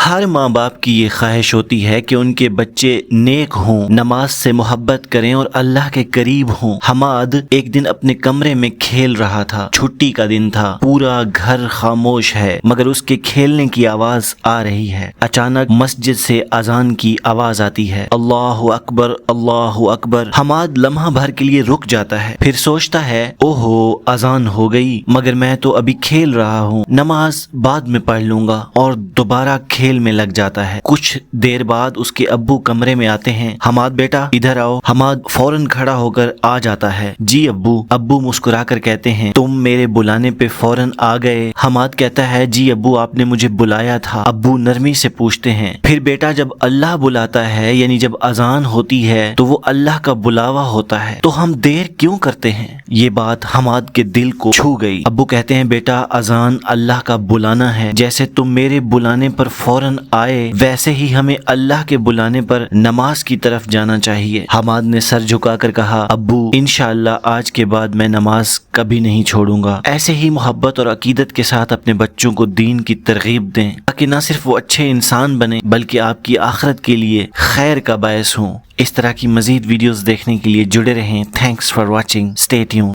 ہر ماں باپ کی یہ خواہش ہوتی ہے کہ ان کے بچے نیک ہوں، نماز سے محبت کریں اور اللہ کے قریب ہوں۔ حماد ایک دن اپنے کمرے میں کھیل رہا تھا۔ چھٹی کا دن تھا، پورا گھر خاموش ہے مگر اس کے کھیلنے کی آواز آ رہی ہے۔ اچانک مسجد سے اذان کی آواز آتی ہے، اللہ اکبر اللہ اکبر۔ حماد لمحہ بھر کے لیے رک جاتا ہے، پھر سوچتا ہے اوہو اذان ہو گئی مگر میں تو ابھی کھیل رہا ہوں، نماز بعد میں پڑھ لوں گا، اور دوبارہ کھیل میں لگ جاتا ہے۔ کچھ دیر بعد اس کے ابو کمرے میں آتے ہیں، حماد بیٹا ادھر آؤ۔ حماد فوراً کھڑا ہو کر آ جاتا ہے، جی ابو۔ ابو مسکرا کر کہتے ہیں تم میرے بلانے پہ فوراً آ گئے؟ حماد کہتا ہے جی ابو آپ نے مجھے بلایا تھا۔ ابو نرمی سے پوچھتے ہیں پھر بیٹا جب اللہ بلاتا ہے یعنی جب اذان ہوتی ہے تو وہ اللہ کا بلاوا ہوتا ہے، تو ہم دیر کیوں کرتے ہیں؟ یہ بات حماد کے دل کو چھو گئی۔ ابو کہتے ہیں بیٹا اذان اللہ کا بلانا ہے، جیسے تم میرے بلانے پر فوراً آئے ویسے ہی ہمیں اللہ کے بلانے پر نماز کی طرف جانا چاہیے۔ حماد نے سر جھکا کر کہا ابو انشاءاللہ آج کے بعد میں نماز کبھی نہیں چھوڑوں گا۔ ایسے ہی محبت اور عقیدت کے ساتھ اپنے بچوں کو دین کی ترغیب دیں تاکہ نہ صرف وہ اچھے انسان بنیں بلکہ آپ کی آخرت کے لیے خیر کا باعث ہوں۔ اس طرح کی مزید ویڈیوز دیکھنے کے لیے جڑے رہیں۔ Thanks for watching, stay tune.